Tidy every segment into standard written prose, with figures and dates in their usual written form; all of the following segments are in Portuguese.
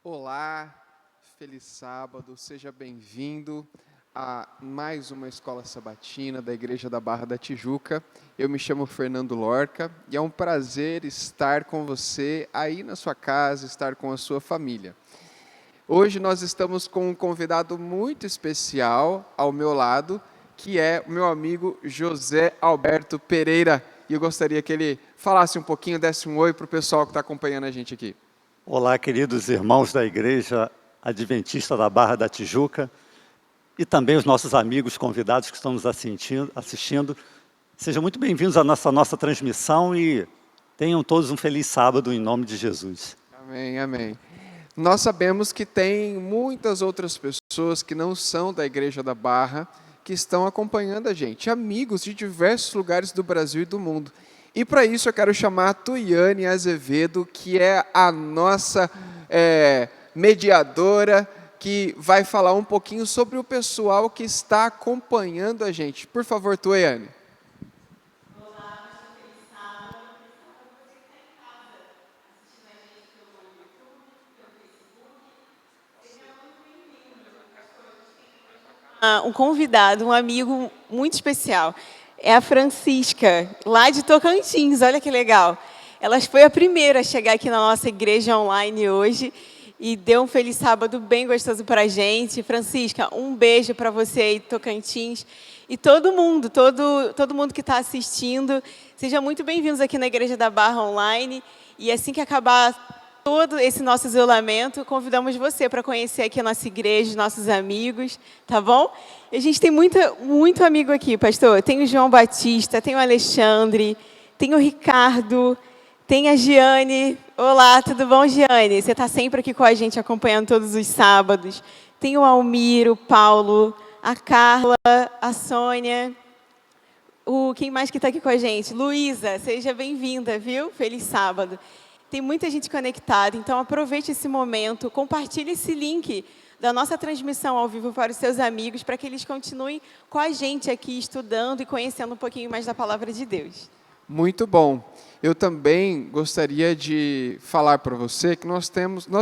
Olá, feliz sábado, seja bem-vindo a mais uma escola sabatina da Igreja da Barra da Tijuca. Eu me chamo Fernando Lorca e é um prazer estar com você aí na sua casa, estar com a sua família. Hoje nós estamos com um convidado muito especial ao meu lado, que é o meu amigo José Alberto Pereira. E eu gostaria que ele falasse um pouquinho, desse um oi para o pessoal que está acompanhando a gente aqui. Olá, queridos irmãos da Igreja Adventista da Barra da Tijuca e também os nossos amigos convidados que estão nos assistindo. Sejam muito bem-vindos à nossa transmissão e tenham todos um feliz sábado em nome de Jesus. Amém, amém. Nós sabemos que tem muitas outras pessoas que não são da Igreja da Barra que estão acompanhando a gente, amigos de diversos lugares do Brasil e do mundo. E para isso eu quero chamar a Tuiane Azevedo, que é a nossa mediadora, que vai falar um pouquinho sobre o pessoal que está acompanhando a gente. Por favor, Tuiane. Olá, feliz sábado. Feliz sábado para você que está em casa, assistindo a gente pelo YouTube, pelo Facebook. Seja muito bem-vindo. Pastor, a gente tem um convidado, um amigo muito especial. É a Francisca, lá de Tocantins, olha que legal. Ela foi a primeira a chegar aqui na nossa igreja online hoje e deu um feliz sábado bem gostoso para a gente. Francisca, um beijo para você aí de Tocantins. E todo mundo que está assistindo, sejam muito bem-vindos aqui na Igreja da Barra Online. E assim que acabar todo esse nosso isolamento, convidamos você para conhecer aqui a nossa igreja, nossos amigos, tá bom? E a gente tem muito amigo aqui, pastor. Tem o João Batista, tem o Alexandre, tem o Ricardo, tem a Giane. Olá, tudo bom, Giane? Você está sempre aqui com a gente, acompanhando todos os sábados. Tem o Almiro, o Paulo, a Carla, a Sônia. Quem mais que está aqui com a gente? Luísa, seja bem-vinda, viu? Feliz sábado. Tem muita gente conectada, então aproveite esse momento, compartilhe esse link da nossa transmissão ao vivo para os seus amigos, para que eles continuem com a gente aqui, estudando e conhecendo um pouquinho mais da Palavra de Deus. Muito bom. Eu também gostaria de falar para você que nós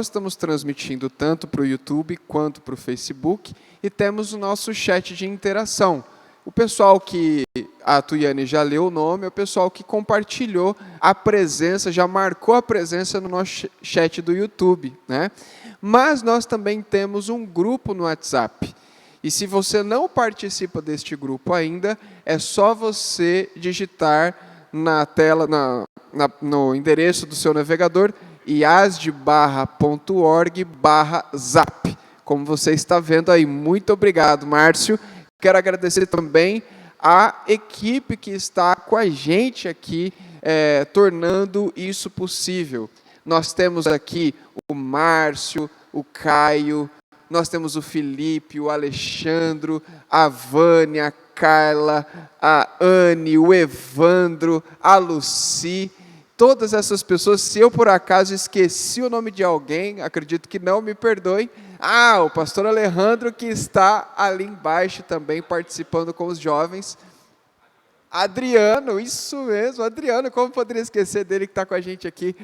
estamos transmitindo tanto para o YouTube quanto para o Facebook e temos o nosso chat de interação. O pessoal que a Tuiane já leu o nome é o pessoal que compartilhou a presença, já marcou a presença no nosso chat do YouTube, né? Mas nós também temos um grupo no WhatsApp. E se você não participa deste grupo ainda, é só você digitar na tela, no endereço do seu navegador, iasdebarra.org/zap. Como você está vendo aí. Muito obrigado, Márcio. Quero agradecer também a equipe que está com a gente aqui, tornando isso possível. Nós temos aqui o Márcio, o Caio, nós temos o Felipe, o Alexandro, a Vânia, a Carla, a Anne, o Evandro, a Luci. Todas essas pessoas, se eu por acaso esqueci o nome de alguém, acredito que não, me perdoem. O pastor Alejandro, que está ali embaixo também participando com os jovens. Adriano, isso mesmo, Adriano, como poderia esquecer dele que está com a gente aqui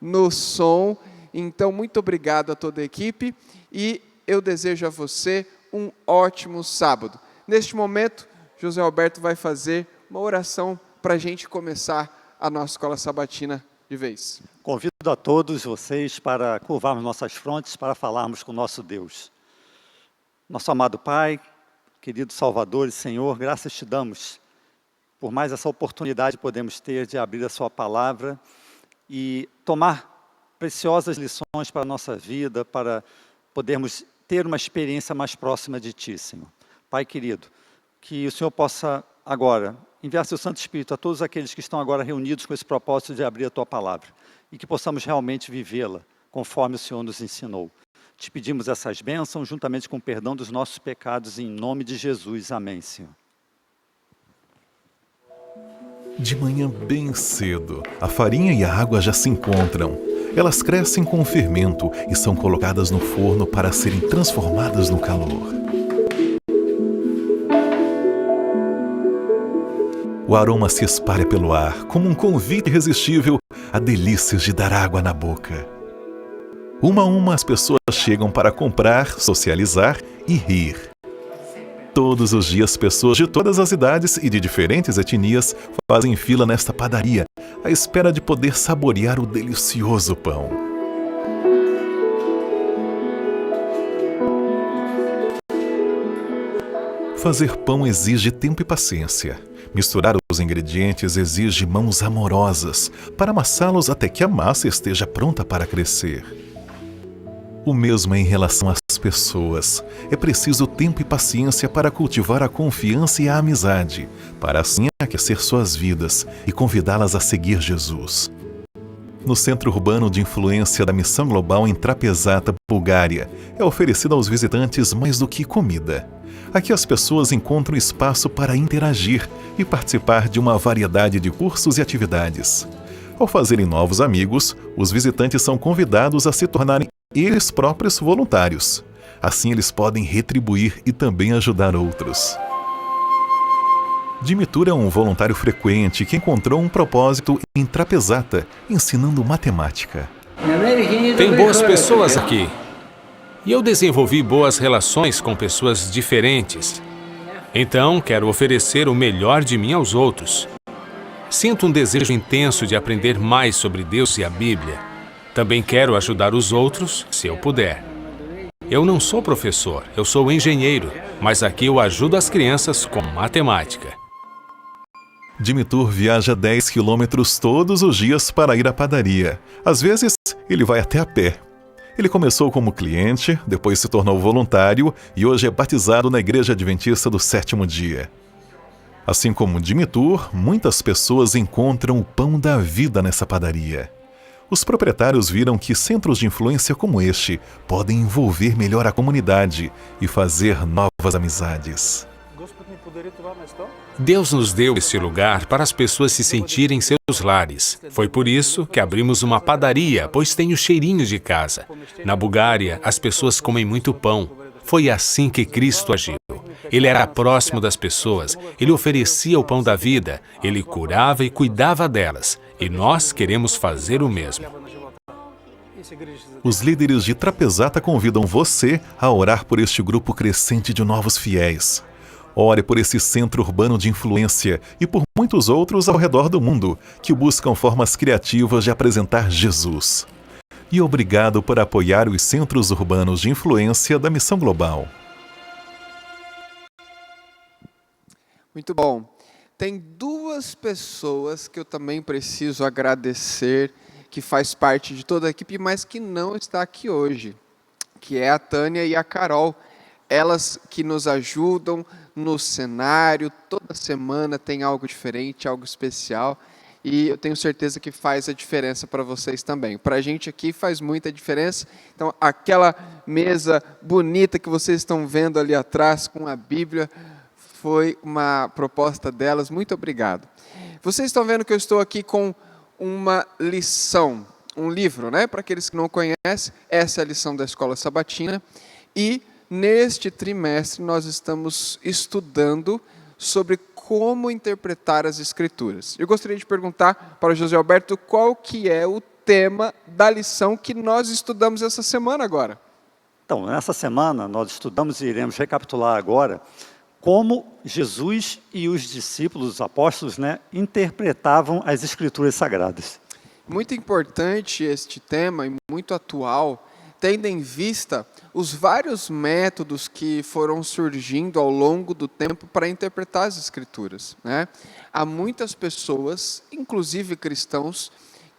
no som. Então, muito obrigado a toda a equipe e eu desejo a você um ótimo sábado. Neste momento, José Alberto vai fazer uma oração para a gente começar a nossa escola sabatina de vez. Convido a todos vocês para curvarmos nossas frontes, para falarmos com o nosso Deus. Nosso amado Pai, querido Salvador e Senhor, graças te damos por mais essa oportunidade que podemos ter de abrir a sua palavra e tomar preciosas lições para a nossa vida, para podermos ter uma experiência mais próxima de ti, Senhor. Pai querido, que o Senhor possa agora enviar seu Santo Espírito a todos aqueles que estão agora reunidos com esse propósito de abrir a tua palavra e que possamos realmente vivê-la conforme o Senhor nos ensinou. Te pedimos essas bênçãos juntamente com o perdão dos nossos pecados em nome de Jesus. Amém, Senhor. De manhã bem cedo, a farinha e a água já se encontram. Elas crescem com o fermento e são colocadas no forno para serem transformadas no calor. O aroma se espalha pelo ar como um convite irresistível a delícias de dar água na boca. Uma a uma as pessoas chegam para comprar, socializar e rir. Todos os dias, pessoas de todas as idades e de diferentes etnias fazem fila nesta padaria, à espera de poder saborear o delicioso pão. Fazer pão exige tempo e paciência. Misturar os ingredientes exige mãos amorosas para amassá-los até que a massa esteja pronta para crescer. O mesmo é em relação às pessoas. É preciso tempo e paciência para cultivar a confiança e a amizade, para assim aquecer suas vidas e convidá-las a seguir Jesus. No Centro Urbano de Influência da Missão Global em Trapezata, Bulgária, é oferecido aos visitantes mais do que comida. Aqui as pessoas encontram espaço para interagir e participar de uma variedade de cursos e atividades. Ao fazerem novos amigos, os visitantes são convidados a se tornarem eles próprios voluntários. Assim eles podem retribuir e também ajudar outros. Dimitur é um voluntário frequente que encontrou um propósito em Trapezata, ensinando matemática. Tem boas pessoas aqui. E eu desenvolvi boas relações com pessoas diferentes. Então, quero oferecer o melhor de mim aos outros. Sinto um desejo intenso de aprender mais sobre Deus e a Bíblia. Também quero ajudar os outros, se eu puder. Eu não sou professor, eu sou engenheiro, mas aqui eu ajudo as crianças com matemática. Dimitur viaja 10 quilômetros todos os dias para ir à padaria. Às vezes, ele vai até a pé. Ele começou como cliente, depois se tornou voluntário e hoje é batizado na Igreja Adventista do Sétimo Dia. Assim como Dimitur, muitas pessoas encontram o pão da vida nessa padaria. Os proprietários viram que centros de influência como este podem envolver melhor a comunidade e fazer novas amizades. Deus nos deu este lugar para as pessoas se sentirem em seus lares. Foi por isso que abrimos uma padaria, pois tem o cheirinho de casa. Na Bulgária, as pessoas comem muito pão. Foi assim que Cristo agiu. Ele era próximo das pessoas, ele oferecia o pão da vida, ele curava e cuidava delas. E nós queremos fazer o mesmo. Os líderes de Trapezata convidam você a orar por este grupo crescente de novos fiéis. Ore por esse centro urbano de influência e por muitos outros ao redor do mundo que buscam formas criativas de apresentar Jesus. E obrigado por apoiar os centros urbanos de influência da Missão Global. Muito bom. Tem duas pessoas que eu também preciso agradecer, que faz parte de toda a equipe, mas que não está aqui hoje, que é a Tânia e a Carol. Elas que nos ajudam no cenário, toda semana tem algo diferente, algo especial, e eu tenho certeza que faz a diferença para vocês também. Para a gente aqui faz muita diferença. Então, aquela mesa bonita que vocês estão vendo ali atrás com a Bíblia, foi uma proposta delas. Muito obrigado. Vocês estão vendo que eu estou aqui com uma lição, um livro, né? Para aqueles que não conhecem, essa é a lição da Escola Sabatina. E neste trimestre nós estamos estudando sobre como interpretar as Escrituras. Eu gostaria de perguntar para o José Alberto qual que é o tema da lição que nós estudamos essa semana agora. Então, nessa semana nós estudamos e iremos recapitular agora como Jesus e os discípulos, os apóstolos, interpretavam as Escrituras Sagradas. Muito importante este tema e muito atual, tendo em vista os vários métodos que foram surgindo ao longo do tempo para interpretar as Escrituras, né? Há muitas pessoas, inclusive cristãos,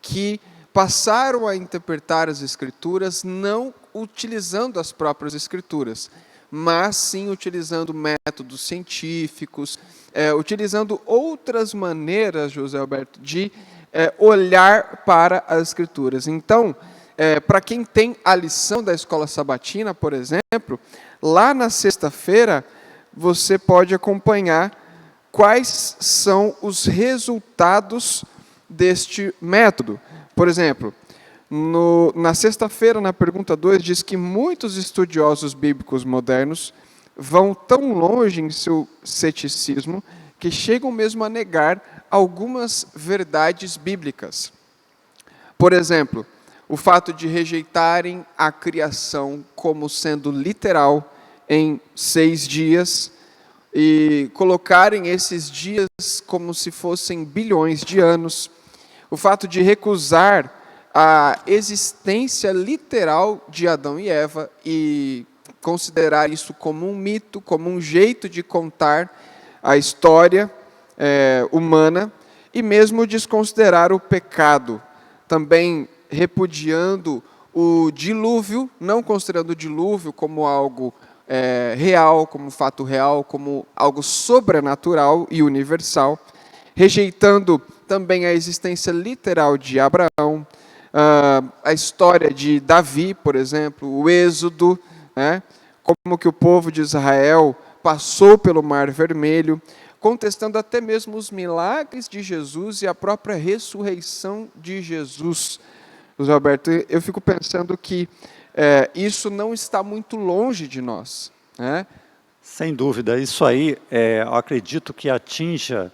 que passaram a interpretar as Escrituras não utilizando as próprias Escrituras, mas sim utilizando métodos científicos, utilizando outras maneiras, José Alberto, de olhar para as Escrituras. Então, para quem tem a lição da Escola Sabatina, por exemplo, lá na sexta-feira, você pode acompanhar quais são os resultados deste método. Por exemplo, na sexta-feira, na pergunta 2, diz que muitos estudiosos bíblicos modernos vão tão longe em seu ceticismo que chegam mesmo a negar algumas verdades bíblicas. Por exemplo, o fato de rejeitarem a criação como sendo literal em 6 dias e colocarem esses dias como se fossem bilhões de anos, o fato de recusar a existência literal de Adão e Eva e considerar isso como um mito, como um jeito de contar a história humana, e mesmo desconsiderar o pecado, também repudiando o dilúvio, não considerando o dilúvio como algo real, como fato real, como algo sobrenatural e universal, rejeitando também a existência literal de Abraão, a história de Davi, por exemplo, o Êxodo, né? Como que o povo de Israel passou pelo Mar Vermelho, contestando até mesmo os milagres de Jesus e a própria ressurreição de Jesus. José Alberto, eu fico pensando que isso não está muito longe de nós, né? Sem dúvida, isso aí, eu acredito que atinja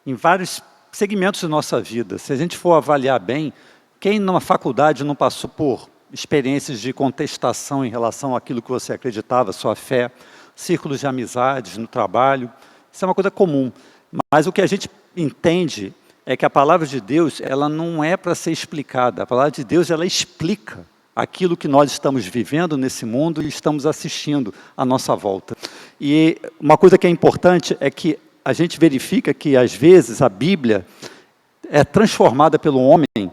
em vários segmentos da nossa vida. Se a gente for avaliar bem, quem numa faculdade não passou por experiências de contestação em relação àquilo que você acreditava, sua fé, círculos de amizades no trabalho, isso é uma coisa comum. Mas o que a gente entende é que a palavra de Deus, ela não é para ser explicada. A palavra de Deus, ela explica aquilo que nós estamos vivendo nesse mundo e estamos assistindo à nossa volta. E uma coisa que é importante é que a gente verifica que, às vezes, a Bíblia é transformada pelo homem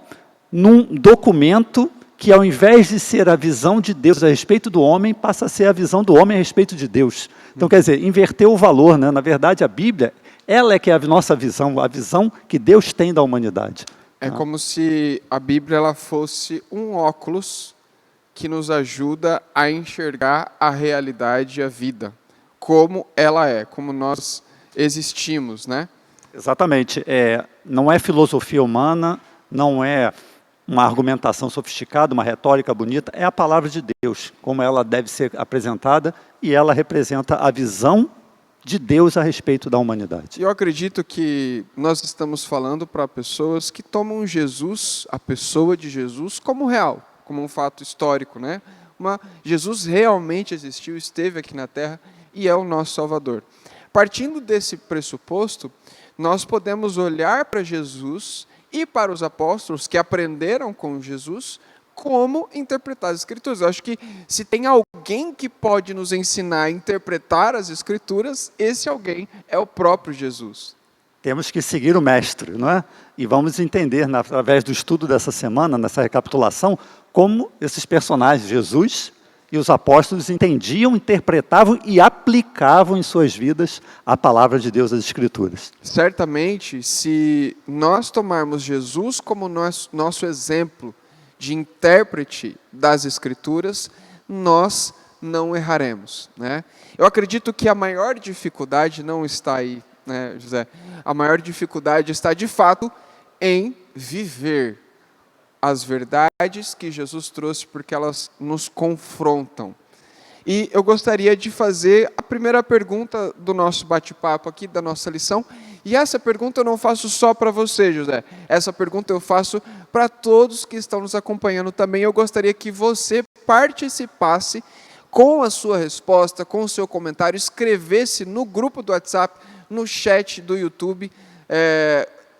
num documento que, ao invés de ser a visão de Deus a respeito do homem, passa a ser a visão do homem a respeito de Deus. Então, quer dizer, inverteu o valor, né? Na verdade, a Bíblia, ela é que é a nossa visão, a visão que Deus tem da humanidade. É como se a Bíblia ela fosse um óculos que nos ajuda a enxergar a realidade e a vida, como ela é, como nós existimos, né? Exatamente. Não é filosofia humana, não é uma argumentação sofisticada, uma retórica bonita, é a palavra de Deus, como ela deve ser apresentada, e ela representa a visão de Deus a respeito da humanidade. Eu acredito que nós estamos falando para pessoas que tomam Jesus, a pessoa de Jesus, como real, como um fato histórico, né? Jesus realmente existiu, esteve aqui na Terra e é o nosso Salvador. Partindo desse pressuposto, nós podemos olhar para Jesus e para os apóstolos que aprenderam com Jesus como interpretar as Escrituras. Eu acho que se tem alguém que pode nos ensinar a interpretar as Escrituras, esse alguém é o próprio Jesus. Temos que seguir o mestre, não é? E vamos entender, através do estudo dessa semana, nessa recapitulação, como esses personagens, Jesus e os apóstolos, entendiam, interpretavam e aplicavam em suas vidas a palavra de Deus, as Escrituras. Certamente, se nós tomarmos Jesus como nosso exemplo de intérprete das Escrituras, nós não erraremos, né? Eu acredito que a maior dificuldade não está aí, né, José? A maior dificuldade está, de fato, em viver as verdades que Jesus trouxe, porque elas nos confrontam. E eu gostaria de fazer a primeira pergunta do nosso bate-papo aqui, da nossa lição, e essa pergunta eu não faço só para você, José. Essa pergunta eu faço para todos que estão nos acompanhando também. Eu gostaria que você participasse com a sua resposta, com o seu comentário, escrevesse no grupo do WhatsApp, no chat do YouTube,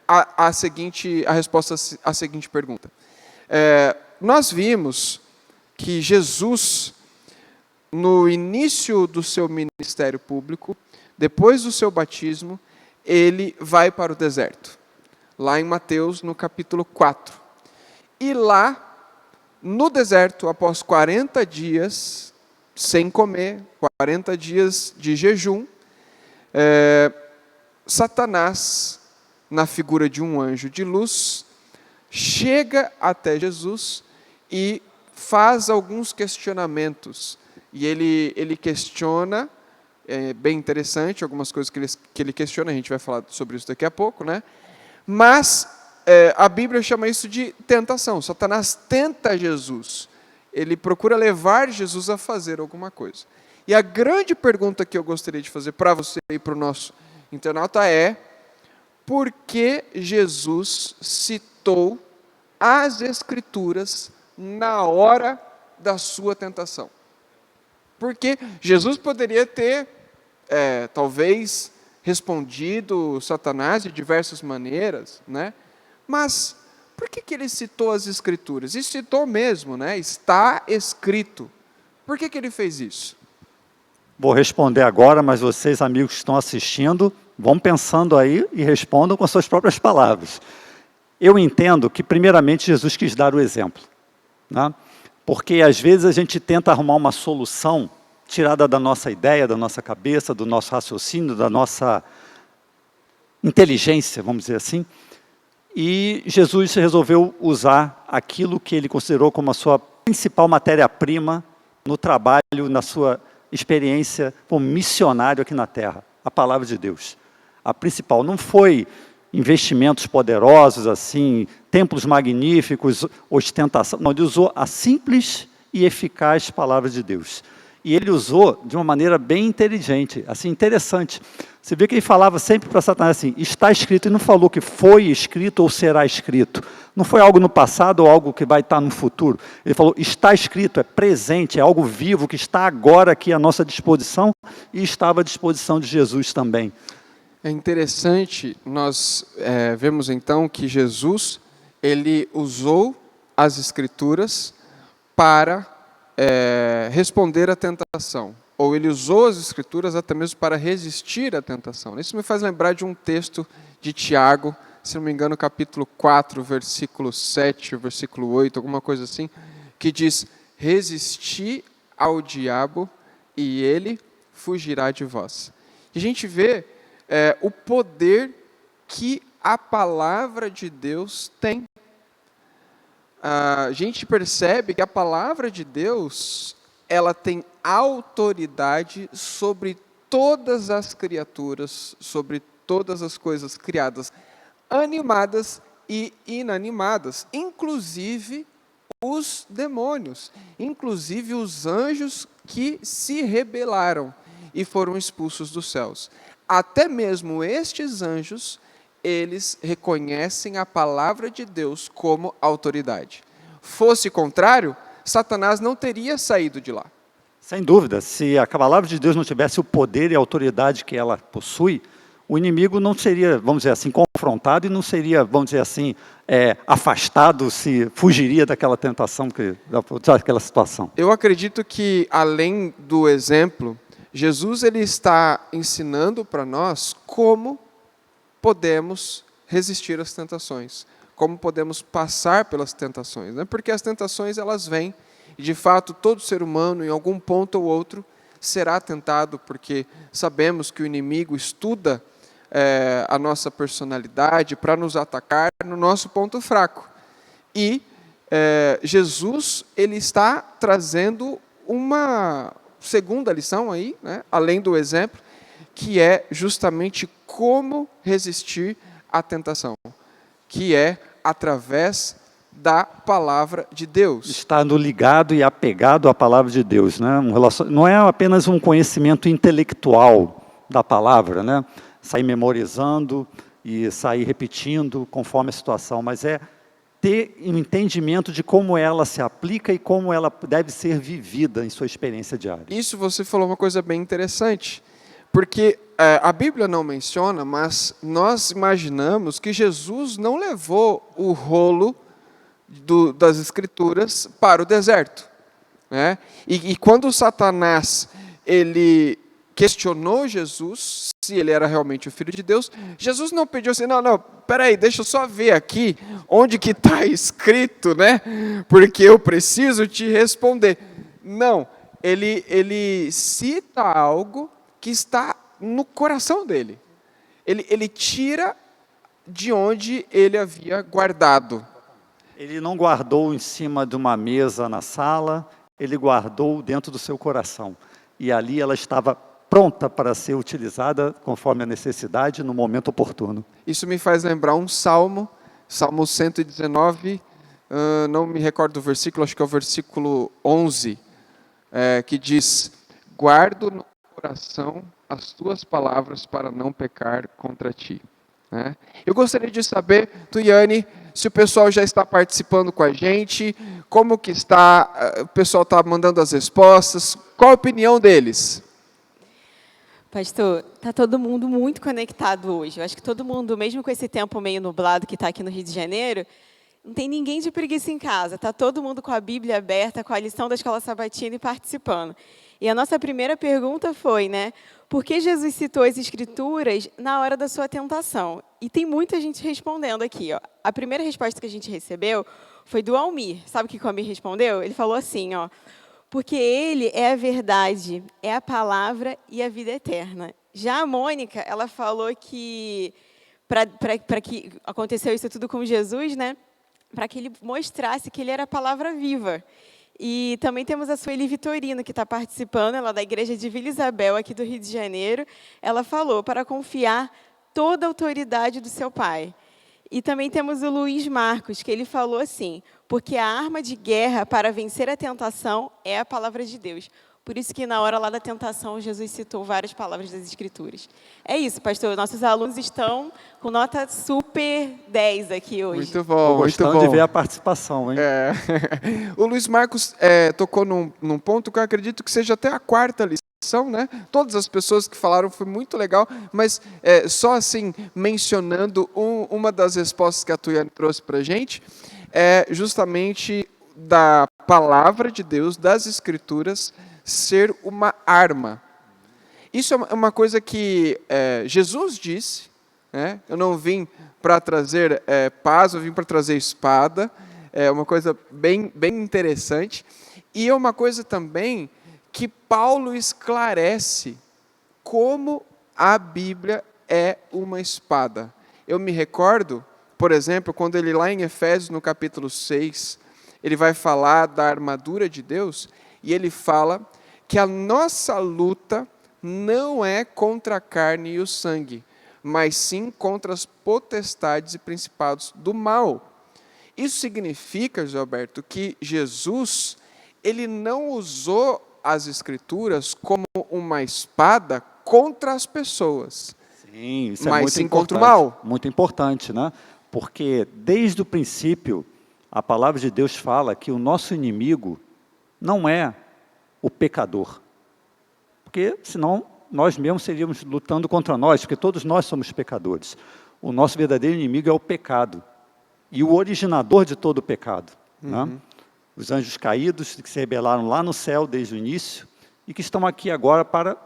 a resposta à seguinte pergunta. Nós vimos que Jesus, no início do seu ministério público, depois do seu batismo, ele vai para o deserto, lá em Mateus, no capítulo 4. E lá, no deserto, após 40 dias sem comer, 40 dias de jejum, Satanás, na figura de um anjo de luz, chega até Jesus e faz alguns questionamentos. E ele questiona, é bem interessante, algumas coisas que ele questiona, a gente vai falar sobre isso daqui a pouco, né? Mas a Bíblia chama isso de tentação. Satanás tenta Jesus. Ele procura levar Jesus a fazer alguma coisa. E a grande pergunta que eu gostaria de fazer para você e para o nosso internauta é: por que Jesus citou as Escrituras na hora da sua tentação. Porque Jesus poderia ter, talvez, respondido Satanás de diversas maneiras, né? Mas por que ele citou as Escrituras? E citou mesmo, né? Está escrito. Por que ele fez isso? Vou responder agora, mas vocês, amigos que estão assistindo, vão pensando aí e respondam com as suas próprias palavras. Eu entendo que, primeiramente, Jesus quis dar o exemplo, né? Porque, às vezes, a gente tenta arrumar uma solução tirada da nossa ideia, da nossa cabeça, do nosso raciocínio, da nossa inteligência, vamos dizer assim, e Jesus resolveu usar aquilo que ele considerou como a sua principal matéria-prima no trabalho, na sua experiência como missionário aqui na Terra, a palavra de Deus. A principal não foi investimentos poderosos, assim, templos magníficos, ostentação. Não, ele usou a simples e eficaz palavra de Deus. E ele usou de uma maneira bem inteligente, assim, interessante. Você vê que ele falava sempre para Satanás assim, está escrito, e não falou que foi escrito ou será escrito. Não foi algo no passado ou algo que vai estar no futuro. Ele falou, está escrito, é presente, é algo vivo que está agora aqui à nossa disposição e estava à disposição de Jesus também. É interessante, nós vemos então que Jesus, ele usou as Escrituras para responder à tentação. Ou ele usou as Escrituras até mesmo para resistir à tentação. Isso me faz lembrar de um texto de Tiago, se não me engano, capítulo 4, versículo 7, versículo 8, alguma coisa assim, que diz, resisti ao diabo e ele fugirá de vós. E a gente vê o poder que a palavra de Deus tem. A gente percebe que a palavra de Deus, ela tem autoridade sobre todas as criaturas, sobre todas as coisas criadas, animadas e inanimadas, inclusive os demônios, inclusive os anjos que se rebelaram e foram expulsos dos céus. Até mesmo estes anjos, eles reconhecem a palavra de Deus como autoridade. Fosse contrário, Satanás não teria saído de lá. Sem dúvida, se a palavra de Deus não tivesse o poder e a autoridade que ela possui, o inimigo não seria, vamos dizer assim, confrontado e não seria, vamos dizer assim, afastado, se fugiria daquela tentação, daquela situação. Eu acredito que, além do exemplo, Jesus ele está ensinando para nós como podemos resistir às tentações, como podemos passar pelas tentações, né? Porque as tentações elas vêm e de fato todo ser humano em algum ponto ou outro será tentado, porque sabemos que o inimigo estuda a nossa personalidade para nos atacar no nosso ponto fraco. E Jesus ele está trazendo uma segunda lição aí, né? Além do exemplo, que é justamente como resistir à tentação, que é através da palavra de Deus. Estando ligado e apegado à palavra de Deus, né? Não é apenas um conhecimento intelectual da palavra, né? Sair memorizando e sair repetindo conforme a situação, mas é ter um entendimento de como ela se aplica e como ela deve ser vivida em sua experiência diária. Isso você falou uma coisa bem interessante, porque a Bíblia não menciona, mas nós imaginamos que Jesus não levou o rolo das Escrituras para o deserto, né? E quando Satanás ele questionou Jesus se ele era realmente o Filho de Deus, Jesus não pediu assim, não, peraí, deixa eu só ver aqui onde que está escrito, né? Porque eu preciso te responder. Não, ele cita algo que está no coração dele. Ele tira de onde ele havia guardado. Ele não guardou em cima de uma mesa na sala, ele guardou dentro do seu coração. E ali ela estava pronta para ser utilizada conforme a necessidade, no momento oportuno. Isso me faz lembrar um salmo, Salmo 119, não me recordo do versículo, acho que é o versículo 11, que diz, guardo no coração as tuas palavras para não pecar contra ti. Eu gostaria de saber, Tuiane, se o pessoal já está participando com a gente, como que está, o pessoal está mandando as respostas, qual a opinião deles? Pastor, está todo mundo muito conectado hoje. Eu acho que todo mundo, mesmo com esse tempo meio nublado que está aqui no Rio de Janeiro, não tem ninguém de preguiça em casa. Está todo mundo com a Bíblia aberta, com a lição da Escola Sabatina e participando. E a nossa primeira pergunta foi, né? Por que Jesus citou as Escrituras na hora da sua tentação? E tem muita gente respondendo aqui, ó. A primeira resposta que a gente recebeu foi do Almir. Sabe o que o Almir respondeu? Ele falou assim, ó. Porque ele é a verdade, é a palavra e a vida eterna. Já a Mônica, ela falou que, para que aconteceu isso tudo com Jesus, né? Para que ele mostrasse que ele era a palavra viva. E também temos a Sueli Vitorino, que está participando, ela é da Igreja de Vila Isabel, aqui do Rio de Janeiro. Ela falou para confiar toda a autoridade do seu Pai. E também temos o Luiz Marcos, que ele falou assim, porque a arma de guerra para vencer a tentação é a palavra de Deus. Por isso que na hora lá da tentação, Jesus citou várias palavras das Escrituras. É isso, pastor. Nossos alunos estão com nota super 10 aqui hoje. Muito bom, muito Gostando bom. de ver a participação, hein? O Luiz Marcos tocou num ponto que eu acredito que seja até a quarta lição, né? Todas as pessoas que falaram foi muito legal, mas só assim, mencionando uma das respostas que a Tuiane trouxe para a gente, é justamente da palavra de Deus, das Escrituras, ser uma arma. Isso é uma coisa que Jesus disse, né? Eu não vim para trazer paz, eu vim para trazer espada. É uma coisa bem interessante. E é uma coisa também que Paulo esclarece como a Bíblia é uma espada. Eu me recordo, por exemplo, quando ele lá em Efésios, no capítulo 6, ele vai falar da armadura de Deus, e ele fala que a nossa luta não é contra a carne e o sangue, mas sim contra as potestades e principados do mal. Isso significa, Gilberto, que Jesus, ele não usou as Escrituras como uma espada contra as pessoas, Sim, isso é mas muito sim importante. contra o mal. Muito importante, né? Porque desde o princípio, a palavra de Deus fala que o nosso inimigo não é o pecador. Porque senão nós mesmos seríamos lutando contra nós, porque todos nós somos pecadores. O nosso verdadeiro inimigo é o pecado. E o originador de todo o pecado. Né? Os anjos caídos que se rebelaram lá no céu desde o início e que estão aqui agora para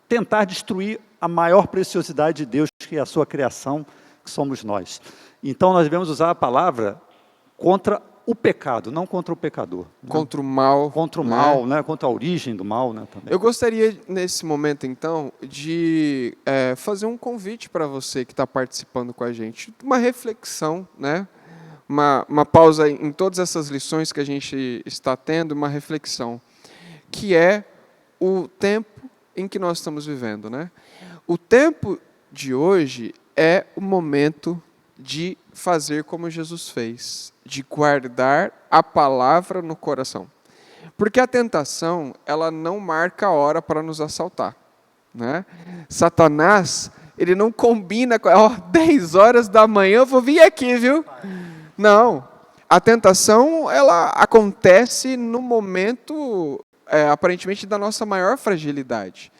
tentar destruir a maior preciosidade de Deus, que é a sua criação, que somos nós. Então nós devemos usar a palavra contra o pecado, não contra o pecador. Né? Contra o mal. Contra o mal, né? Contra a origem do mal. Né? Também. Eu gostaria, nesse momento, então, de fazer um convite para você que está participando com a gente. Uma reflexão, né? Uma pausa em todas essas lições que a gente está tendo, uma reflexão, que é o tempo em que nós estamos vivendo. Né? O tempo de hoje é o momento de fazer como Jesus fez, de guardar a palavra no coração. Porque a tentação, ela não marca a hora para nos assaltar. Né? Satanás, ele não combina com 10 horas da manhã, eu vou vir aqui, viu? Não. A tentação, ela acontece no momento, aparentemente, da nossa maior fragilidade.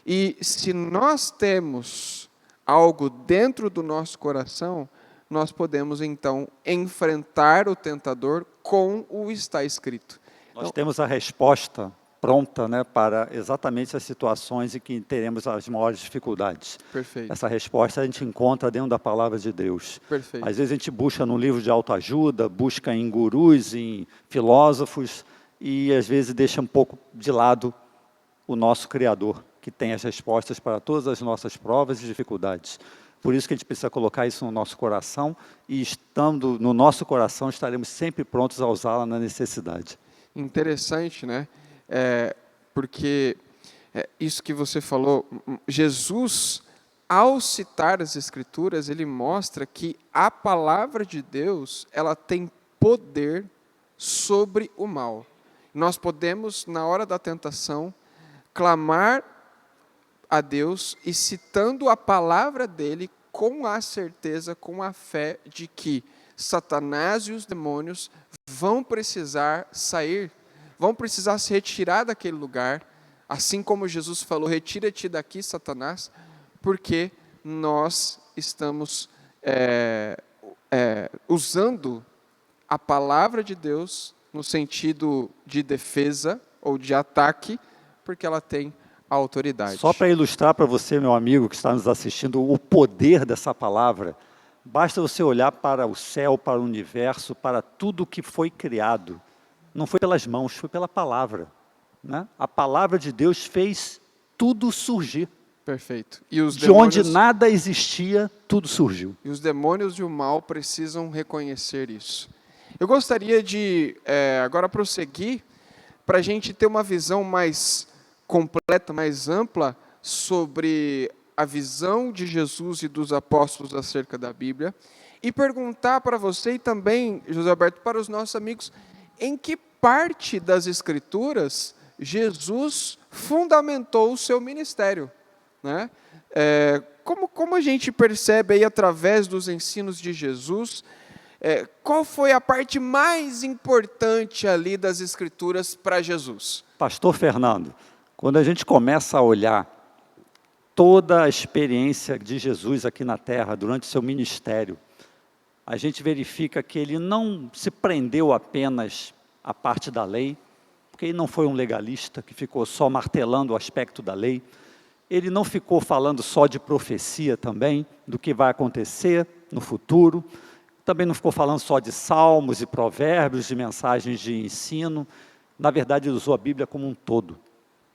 E se nós temos algo dentro do nosso coração, nós podemos, então, enfrentar o tentador com o está escrito. Nós temos a resposta pronta, né, para exatamente as situações em que teremos as maiores dificuldades. Perfeito. Essa resposta a gente encontra dentro da palavra de Deus. Perfeito. Às vezes a gente busca no livro de autoajuda, busca em gurus, em filósofos, e às vezes deixa um pouco de lado o nosso Criador, que tem as respostas para todas as nossas provas e dificuldades. Por isso que a gente precisa colocar isso no nosso coração, e estando no nosso coração, estaremos sempre prontos a usá-la na necessidade. Interessante, né? Porque isso que você falou, Jesus, ao citar as Escrituras, ele mostra que a palavra de Deus, ela tem poder sobre o mal. Nós podemos, na hora da tentação, clamar a Deus e citando a palavra dele com a certeza, com a fé de que Satanás e os demônios vão precisar sair, vão precisar se retirar daquele lugar, assim como Jesus falou, retira-te daqui, Satanás, porque nós estamos usando a palavra de Deus no sentido de defesa ou de ataque, porque ela tem a autoridade. Só para ilustrar para você, meu amigo que está nos assistindo, o poder dessa palavra, basta você olhar para o céu, para o universo, para tudo que foi criado. Não foi pelas mãos, foi pela palavra, né? A palavra de Deus fez tudo surgir. Perfeito. E os de onde nada existia, tudo surgiu. E os demônios e o mal precisam reconhecer isso. Eu gostaria de agora prosseguir para a gente ter uma visão mais completa, mais ampla sobre a visão de Jesus e dos apóstolos acerca da Bíblia e perguntar para você e também, José Alberto, para os nossos amigos, em que parte das Escrituras Jesus fundamentou o seu ministério, né? Como a gente percebe aí através dos ensinos de Jesus, qual foi a parte mais importante ali das Escrituras para Jesus? Pastor Fernando, quando a gente começa a olhar toda a experiência de Jesus aqui na Terra, durante o seu ministério, a gente verifica que ele não se prendeu apenas à parte da lei, porque ele não foi um legalista que ficou só martelando o aspecto da lei, ele não ficou falando só de profecia também, do que vai acontecer no futuro, também não ficou falando só de salmos e provérbios, de mensagens de ensino. Na verdade, ele usou a Bíblia como um todo.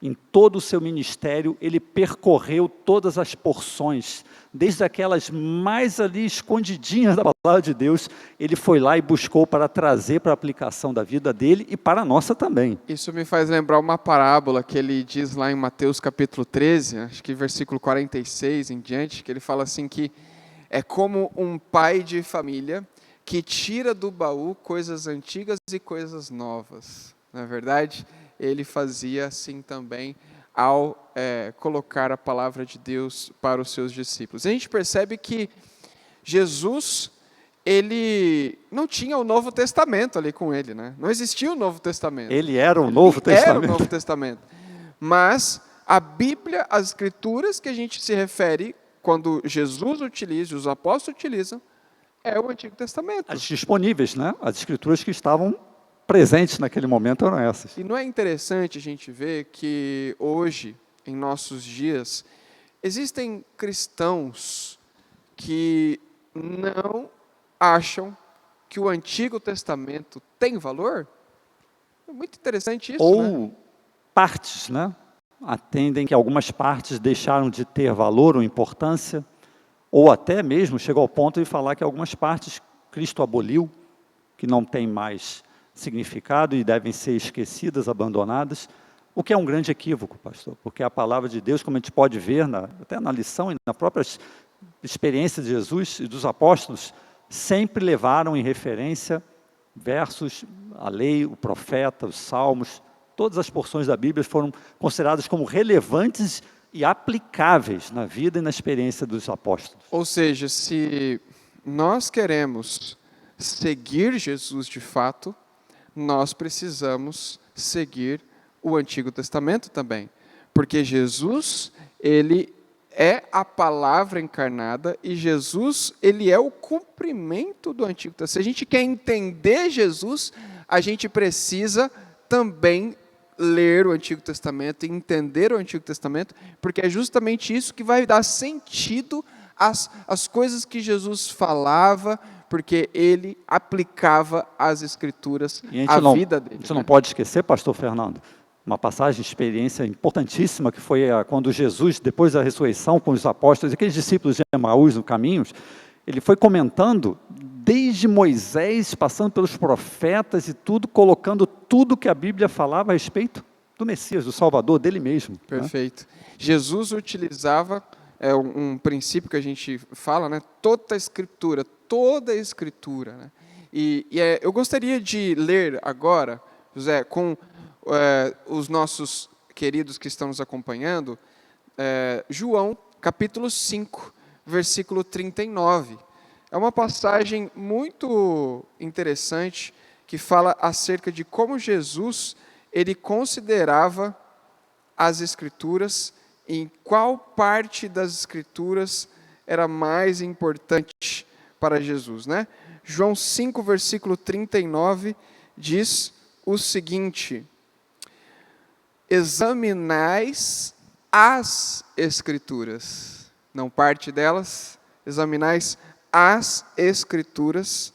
Em todo o seu ministério, ele percorreu todas as porções, desde aquelas mais ali escondidinhas da palavra de Deus, ele foi lá e buscou para trazer para a aplicação da vida dele e para a nossa também. Isso me faz lembrar uma parábola que ele diz lá em Mateus capítulo 13, acho que versículo 46 em diante, que ele fala assim que é como um pai de família que tira do baú coisas antigas e coisas novas. Não é verdade? Ele fazia assim também ao colocar a palavra de Deus para os seus discípulos. A gente percebe que Jesus, ele não tinha o Novo Testamento ali com ele, né? Não existia o Novo Testamento. Ele era o Novo Testamento. Era o Novo Testamento. Mas a Bíblia, as Escrituras que a gente se refere, quando Jesus utiliza, os apóstolos utilizam, é o Antigo Testamento. As disponíveis, né? As Escrituras que estavam presentes naquele momento eram essas. E não é interessante a gente ver que hoje, em nossos dias, existem cristãos que não acham que o Antigo Testamento tem valor? É muito interessante isso, Ou né? partes, né? Atendem que algumas partes deixaram de ter valor ou importância, ou até mesmo chegou ao ponto de falar que algumas partes Cristo aboliu, que não tem mais significado e devem ser esquecidas, abandonadas, o que é um grande equívoco, pastor, porque a palavra de Deus, como a gente pode ver, até na lição e na própria experiência de Jesus e dos apóstolos, sempre levaram em referência versos, a lei, o profeta, os salmos, todas as porções da Bíblia foram consideradas como relevantes e aplicáveis na vida e na experiência dos apóstolos. Ou seja, se nós queremos seguir Jesus de fato, nós precisamos seguir o Antigo Testamento também. Porque Jesus, ele é a palavra encarnada e Jesus, ele é o cumprimento do Antigo Testamento. Se a gente quer entender Jesus, a gente precisa também ler o Antigo Testamento e entender o Antigo Testamento, porque é justamente isso que vai dar sentido às coisas que Jesus falava, porque ele aplicava as Escrituras à vida dele. A gente não pode esquecer, pastor Fernando, uma passagem de experiência importantíssima, que foi quando Jesus, depois da ressurreição com os apóstolos, aqueles discípulos de Emaús no caminho, ele foi comentando desde Moisés, passando pelos profetas e tudo, colocando tudo que a Bíblia falava a respeito do Messias, do Salvador, dele mesmo. Perfeito. Né? Jesus utilizava um princípio que a gente fala, né? Toda a Escritura. Né? Eu gostaria de ler agora, José, com os nossos queridos que estão nos acompanhando, João, capítulo 5, versículo 39. É uma passagem muito interessante que fala acerca de como Jesus ele considerava as Escrituras, em qual parte das Escrituras era mais importante para Jesus, né? João 5, versículo 39, diz o seguinte: examinais as Escrituras, não parte delas, examinais as Escrituras,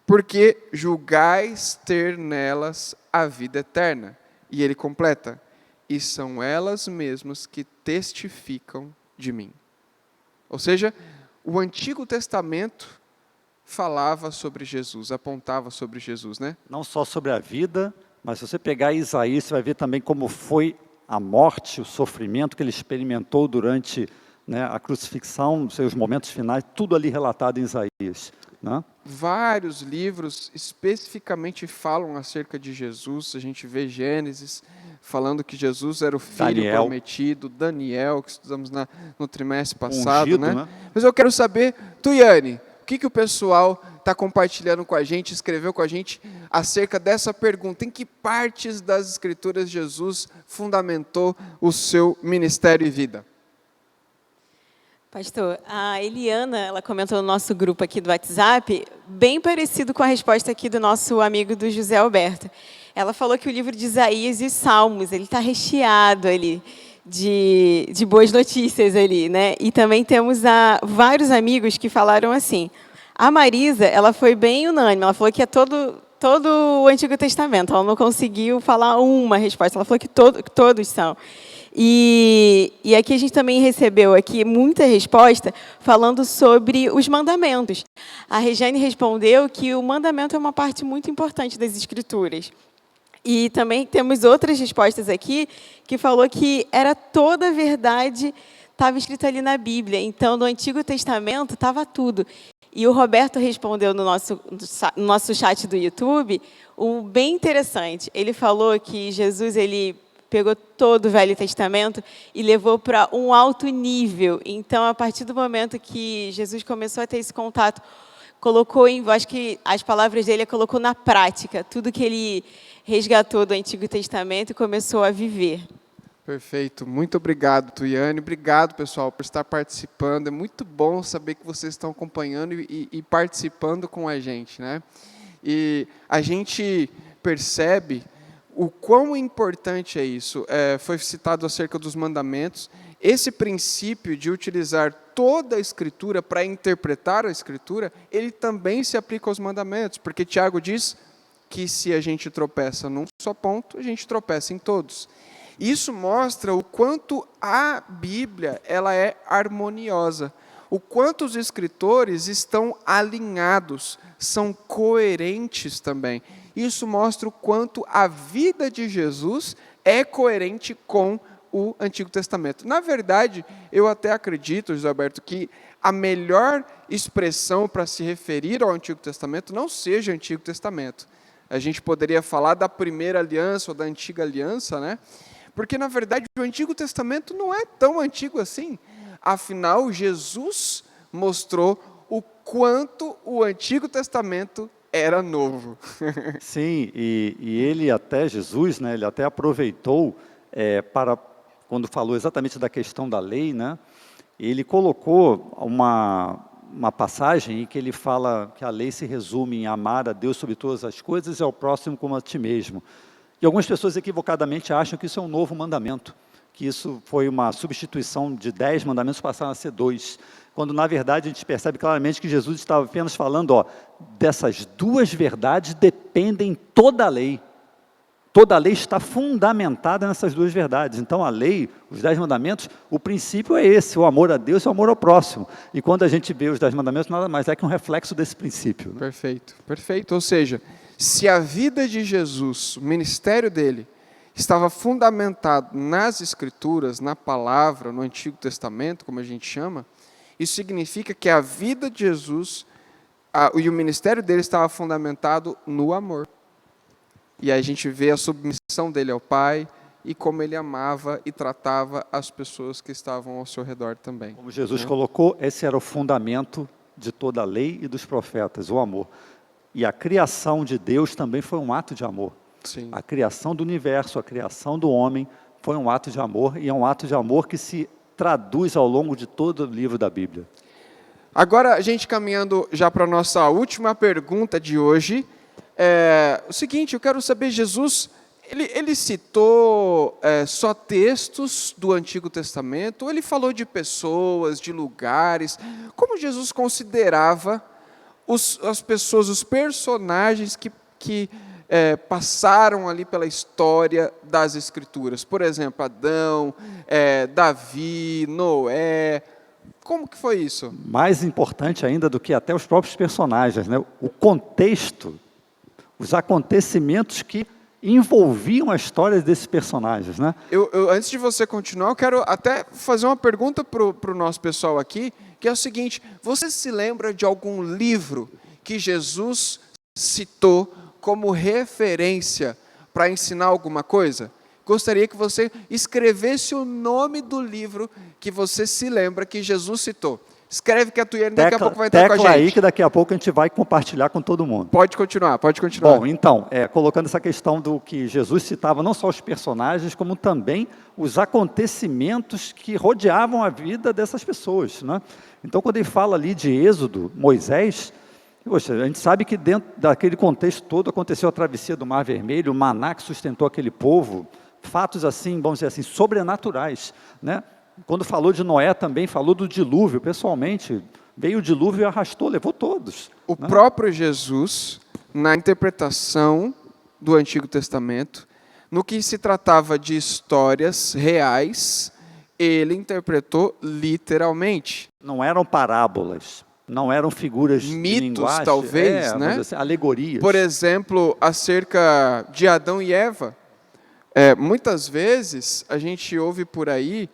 porque julgais ter nelas a vida eterna. E ele completa: e são elas mesmas que testificam de mim. Ou seja, o Antigo Testamento falava sobre Jesus, apontava sobre Jesus, né? Não só sobre a vida, mas se você pegar Isaías, você vai ver também como foi a morte, o sofrimento que ele experimentou durante, né, a crucifixão, seus momentos finais, tudo ali relatado em Isaías, né? Vários livros especificamente falam acerca de Jesus. A gente vê Gênesis falando que Jesus era o filho prometido, Daniel, que estudamos no trimestre passado, ungido, né? Mas eu quero saber, Tuiane, o que o pessoal está compartilhando com a gente, escreveu com a gente acerca dessa pergunta: em que partes das Escrituras Jesus fundamentou o seu ministério e vida? Pastor, a Eliana, ela comentou no nosso grupo aqui do WhatsApp, bem parecido com a resposta aqui do nosso amigo do José Alberto. Ela falou que o livro de Isaías e Salmos, ele está recheado ali de boas notícias ali, né? E também temos vários amigos que falaram assim. A Marisa, ela foi bem unânime, ela falou que é todo o Antigo Testamento, ela não conseguiu falar uma resposta, ela falou que todos são. E aqui a gente também recebeu aqui muita resposta falando sobre os mandamentos. A Regiane respondeu que o mandamento é uma parte muito importante das Escrituras. E também temos outras respostas aqui que falou que era toda a verdade, estava escrito ali na Bíblia. Então, no Antigo Testamento estava tudo. E o Roberto respondeu no nosso chat do YouTube, bem interessante. Ele falou que Jesus ele pegou todo o Velho Testamento e levou para um alto nível. Então, a partir do momento que Jesus começou a ter esse contato, acho que as palavras dele colocou na prática tudo que ele resgatou do Antigo Testamento e começou a viver. Perfeito. Muito obrigado, Tuiane. Obrigado, pessoal, por estar participando. É muito bom saber que vocês estão acompanhando e participando com a gente, né? E a gente percebe o quão importante é isso. Foi citado acerca dos mandamentos. Esse princípio de utilizar toda a Escritura para interpretar a Escritura, ele também se aplica aos mandamentos, porque Tiago diz que se a gente tropeça num só ponto, a gente tropeça em todos. Isso mostra o quanto a Bíblia ela é harmoniosa, o quanto os escritores estão alinhados, são coerentes também. Isso mostra o quanto a vida de Jesus é coerente com o Antigo Testamento. Na verdade, eu até acredito, José Alberto, que a melhor expressão para se referir ao Antigo Testamento não seja o Antigo Testamento. A gente poderia falar da primeira aliança ou da antiga aliança, né? Porque, na verdade, o Antigo Testamento não é tão antigo assim. Afinal, Jesus mostrou o quanto o Antigo Testamento era novo. Sim, e ele até, Jesus, né, ele até aproveitou para, quando falou exatamente da questão da lei, né, ele colocou uma passagem em que ele fala que a lei se resume em amar a Deus sobre todas as coisas e ao próximo como a ti mesmo. E algumas pessoas equivocadamente acham que isso é um novo mandamento, que isso foi uma substituição de 10 mandamentos, passaram a ser 2, quando na verdade a gente percebe claramente que Jesus estava apenas falando, dessas 2 verdades dependem toda a lei. Toda a lei está fundamentada nessas 2 verdades. Então a lei, os 10 mandamentos, o princípio é esse, o amor a Deus e o amor ao próximo. E quando a gente vê os 10 mandamentos, nada mais é que um reflexo desse princípio, né? Perfeito, perfeito. Ou seja, se a vida de Jesus, o ministério dele, estava fundamentado nas Escrituras, na palavra, no Antigo Testamento, como a gente chama, isso significa que a vida de Jesus e o ministério dele estava fundamentado no amor. E aí a gente vê a submissão dele ao Pai e como ele amava e tratava as pessoas que estavam ao seu redor também. Como Jesus colocou, esse era o fundamento de toda a lei e dos profetas, o amor. E a criação de Deus também foi um ato de amor. Sim. A criação do universo, a criação do homem, foi um ato de amor, e é um ato de amor que se traduz ao longo de todo o livro da Bíblia. Agora, a gente caminhando já para a nossa última pergunta de hoje, o seguinte, eu quero saber, Jesus, ele citou só textos do Antigo Testamento, ou ele falou de pessoas, de lugares? Como Jesus considerava as pessoas, os personagens que passaram ali pela história das Escrituras? Por exemplo, Adão, Davi, Noé. Como que foi isso? Mais importante ainda do que até os próprios personagens, né? O contexto, os acontecimentos que envolviam a história desses personagens, né? Antes de você continuar, eu quero até fazer uma pergunta para o nosso pessoal aqui, que é o seguinte: você se lembra de algum livro que Jesus citou como referência para ensinar alguma coisa? Gostaria que você escrevesse o nome do livro que você se lembra que Jesus citou. Escreve, que a Tuiane daqui a pouco vai entrar com a gente. Tecla aí que daqui a pouco a gente vai compartilhar com todo mundo. Pode continuar, pode continuar. Bom, então, colocando essa questão do que Jesus citava, não só os personagens, como também os acontecimentos que rodeavam a vida dessas pessoas, né? Então, quando ele fala ali de Êxodo, Moisés, poxa, a gente sabe que dentro daquele contexto todo aconteceu a travessia do Mar Vermelho, o maná que sustentou aquele povo, fatos assim, vamos dizer assim, sobrenaturais, né? Quando falou de Noé também, falou do dilúvio, pessoalmente, veio o dilúvio e arrastou, levou todos. O próprio Jesus, na interpretação do Antigo Testamento, no que se tratava de histórias reais, ele interpretou literalmente. Não eram parábolas, não eram figuras de mitos, linguagem, talvez, né? Assim, alegorias. Por exemplo, acerca de Adão e Eva. Muitas vezes a gente ouve por aí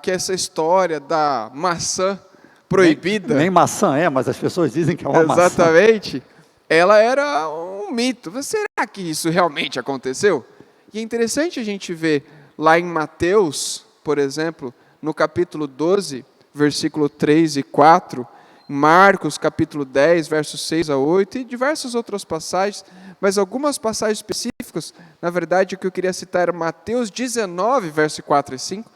que essa história da maçã proibida... Nem maçã mas as pessoas dizem que é uma maçã. Exatamente. Ela era um mito. Será que isso realmente aconteceu? E é interessante a gente ver lá em Mateus, por exemplo, no capítulo 12, versículo 3 e 4, Marcos, capítulo 10, versos 6 a 8, e diversas outras passagens, mas algumas passagens específicas, na verdade, o que eu queria citar era Mateus 19, verso 4 e 5,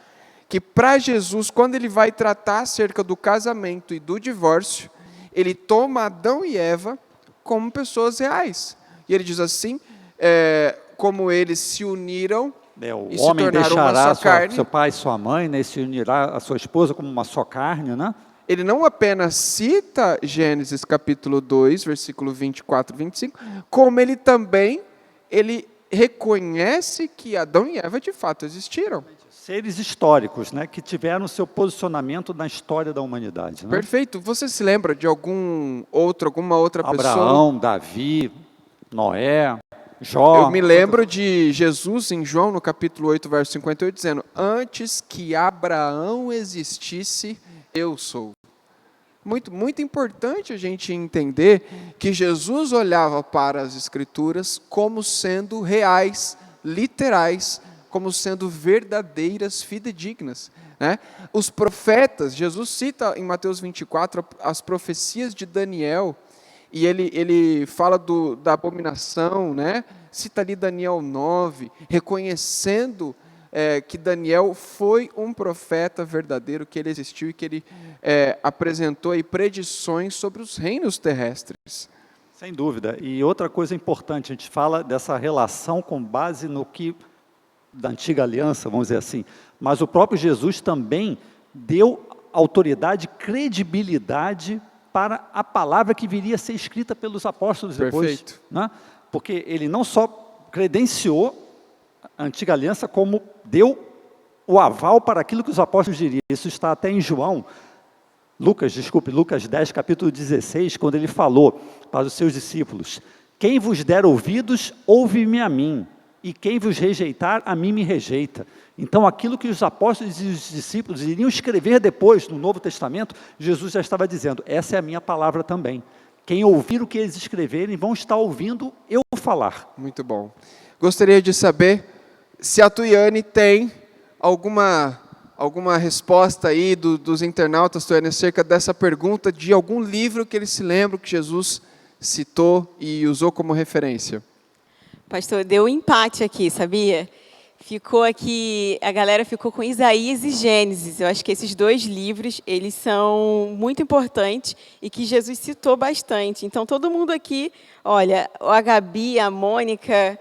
que para Jesus, quando ele vai tratar acerca do casamento e do divórcio, ele toma Adão e Eva como pessoas reais. E ele diz assim, como eles se uniram o e se homem tornaram uma deixará só carne. seu pai e sua mãe, né, e se unirá a sua esposa como uma só carne, né? Ele não apenas cita Gênesis capítulo 2, versículo 24 e 25, como ele também reconhece que Adão e Eva de fato existiram. Seres históricos, né, que tiveram seu posicionamento na história da humanidade. Né? Perfeito. Você se lembra de alguma outra pessoa? Abraão, Davi, Noé, Jó. Eu me lembro de Jesus em João, no capítulo 8, verso 58, dizendo: antes que Abraão existisse, eu sou. Muito, muito importante a gente entender que Jesus olhava para as Escrituras como sendo reais, literais, como sendo verdadeiras, fidedignas, né? Os profetas, Jesus cita em Mateus 24 as profecias de Daniel, e ele fala da abominação, né? Cita ali Daniel 9, reconhecendo que Daniel foi um profeta verdadeiro, que ele existiu e que ele apresentou aí predições sobre os reinos terrestres. Sem dúvida. E outra coisa importante, a gente fala dessa relação com base no que da antiga aliança, vamos dizer assim, mas o próprio Jesus também deu autoridade, credibilidade para a palavra que viria a ser escrita pelos apóstolos depois. Perfeito. Né? Porque ele não só credenciou a antiga aliança, como deu o aval para aquilo que os apóstolos diriam. Isso está até em Lucas 10, capítulo 16, quando ele falou para os seus discípulos: quem vos der ouvidos, ouve-me a mim, e quem vos rejeitar, a mim me rejeita. Então, aquilo que os apóstolos e os discípulos iriam escrever depois, no Novo Testamento, Jesus já estava dizendo: essa é a minha palavra também. Quem ouvir o que eles escreverem, vão estar ouvindo eu falar. Muito bom. Gostaria de saber se a Tuiane tem alguma alguma resposta aí dos internautas, Tuane, acerca dessa pergunta de algum livro que eles se lembram que Jesus citou e usou como referência? Pastor, deu um empate aqui, sabia? Ficou aqui, a galera ficou com Isaías e Gênesis. Eu acho que esses 2 livros, eles são muito importantes e que Jesus citou bastante. Então, todo mundo aqui, olha, a Gabi, a Mônica,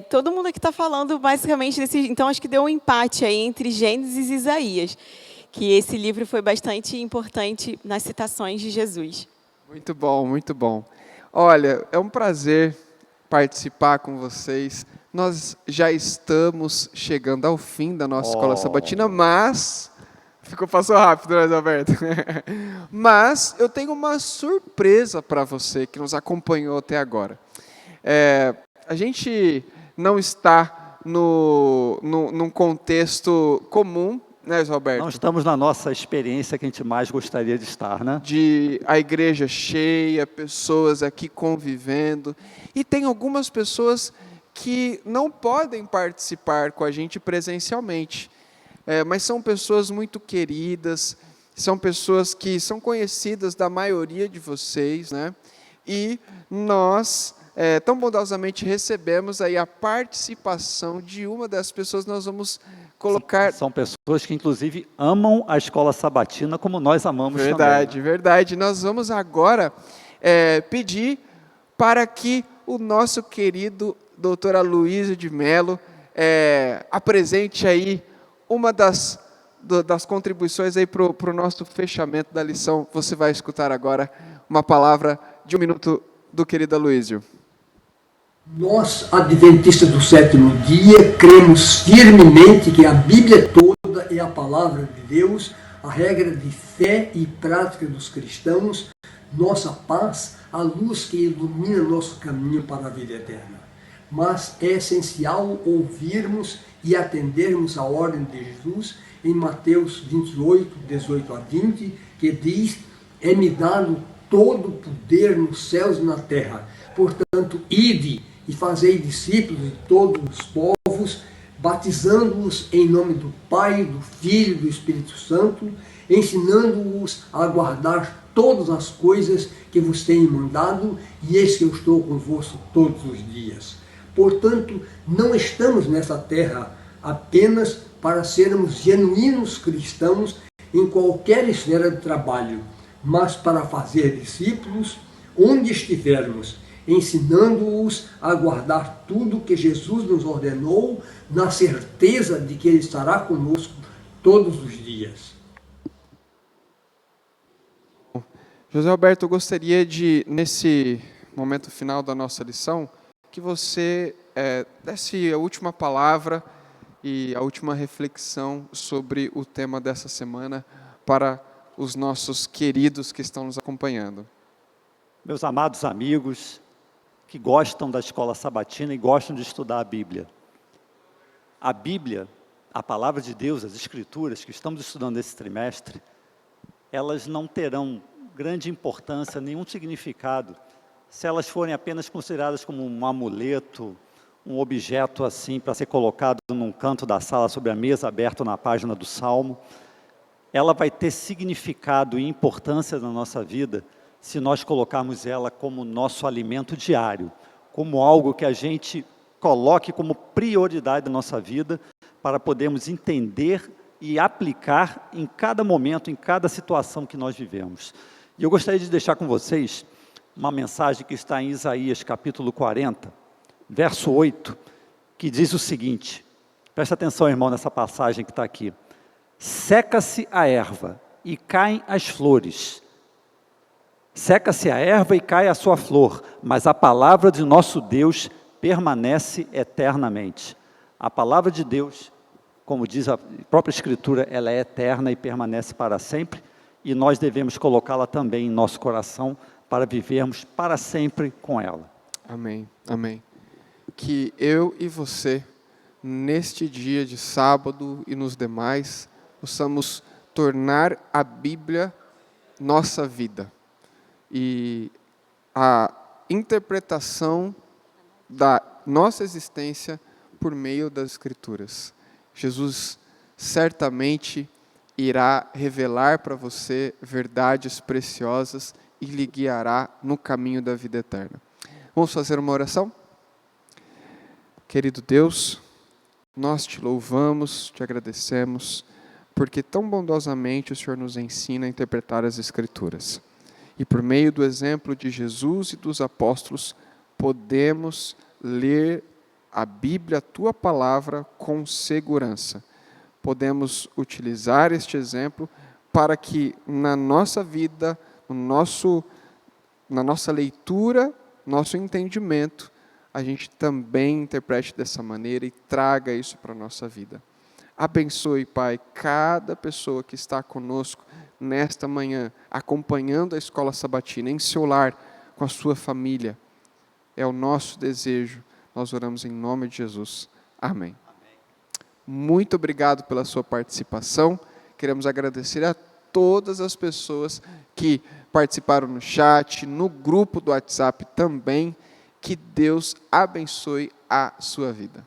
todo mundo aqui está falando basicamente desse. Então, acho que deu um empate aí entre Gênesis e Isaías, que esse livro foi bastante importante nas citações de Jesus. Muito bom, muito bom. Olha, é um prazer participar com vocês. Nós já estamos chegando ao fim da nossa escola sabatina, mas passou rápido, né, Alberto? Mas eu tenho uma surpresa para você que nos acompanhou até agora. A gente não está num contexto comum, né, Alberto? Não estamos na nossa experiência que a gente mais gostaria de estar, né? De a igreja cheia, pessoas aqui convivendo. E tem algumas pessoas que não podem participar com a gente presencialmente, mas são pessoas muito queridas, são pessoas que são conhecidas da maioria de vocês, né? E nós tão bondosamente recebemos aí a participação de uma das pessoas. Nós vamos colocar... São pessoas que, inclusive, amam a escola sabatina como nós amamos verdade, também. Verdade. Nós vamos agora pedir para que o nosso querido doutor Aloysio de Mello apresente aí uma das contribuições aí para o nosso fechamento da lição. Você vai escutar agora uma palavra de 1 minuto do querido Aloysio. Nós, adventistas do 7º dia, cremos firmemente que a Bíblia toda é a palavra de Deus, a regra de fé e prática dos cristãos, nossa paz, a luz que ilumina nosso caminho para a vida eterna. Mas é essencial ouvirmos e atendermos a ordem de Jesus em Mateus 28, 18 a 20, que diz: é-me dado todo o poder nos céus e na terra. Portanto, ide e fazei discípulos de todos os povos, batizando-os em nome do Pai, do Filho e do Espírito Santo, ensinando-os a guardar todas as coisas que vos tenho mandado, e eis que eu estou convosco todos os dias. Portanto, não estamos nessa terra apenas para sermos genuínos cristãos em qualquer esfera de trabalho, mas para fazer discípulos onde estivermos, ensinando-os a guardar tudo que Jesus nos ordenou, na certeza de que Ele estará conosco todos os dias. José Alberto, eu gostaria de, nesse momento final da nossa lição, que você desse a última palavra e a última reflexão sobre o tema dessa semana para os nossos queridos que estão nos acompanhando. Meus amados amigos que gostam da escola sabatina e gostam de estudar a Bíblia. A Bíblia, a palavra de Deus, as Escrituras que estamos estudando esse trimestre, elas não terão grande importância, nenhum significado, se elas forem apenas consideradas como um amuleto, um objeto assim para ser colocado num canto da sala sobre a mesa, aberto na página do Salmo. Ela vai ter significado e importância na nossa vida se nós colocarmos ela como nosso alimento diário, como algo que a gente coloque como prioridade da nossa vida, para podermos entender e aplicar em cada momento, em cada situação que nós vivemos. E eu gostaria de deixar com vocês uma mensagem que está em Isaías, capítulo 40, verso 8, que diz o seguinte, presta atenção, irmão, nessa passagem que está aqui. Seca-se a erva e caem as flores. Seca-se a erva e cai a sua flor, mas a palavra de nosso Deus permanece eternamente. A palavra de Deus, como diz a própria Escritura, ela é eterna e permanece para sempre, e nós devemos colocá-la também em nosso coração para vivermos para sempre com ela. Amém, amém. Que eu e você, neste dia de sábado e nos demais, possamos tornar a Bíblia nossa vida. E a interpretação da nossa existência por meio das Escrituras. Jesus certamente irá revelar para você verdades preciosas e lhe guiará no caminho da vida eterna. Vamos fazer uma oração? Querido Deus, nós te louvamos, te agradecemos, porque tão bondosamente o Senhor nos ensina a interpretar as Escrituras. E por meio do exemplo de Jesus e dos apóstolos, podemos ler a Bíblia, a Tua Palavra, com segurança. Podemos utilizar este exemplo para que na nossa vida, na nossa leitura, nosso entendimento, a gente também interprete dessa maneira e traga isso para a nossa vida. Abençoe, Pai, cada pessoa que está conosco nesta manhã, acompanhando a Escola Sabatina, em seu lar, com a sua família. É o nosso desejo. Nós oramos em nome de Jesus. Amém. Muito obrigado pela sua participação. Queremos agradecer a todas as pessoas que participaram no chat, no grupo do WhatsApp também. Que Deus abençoe a sua vida.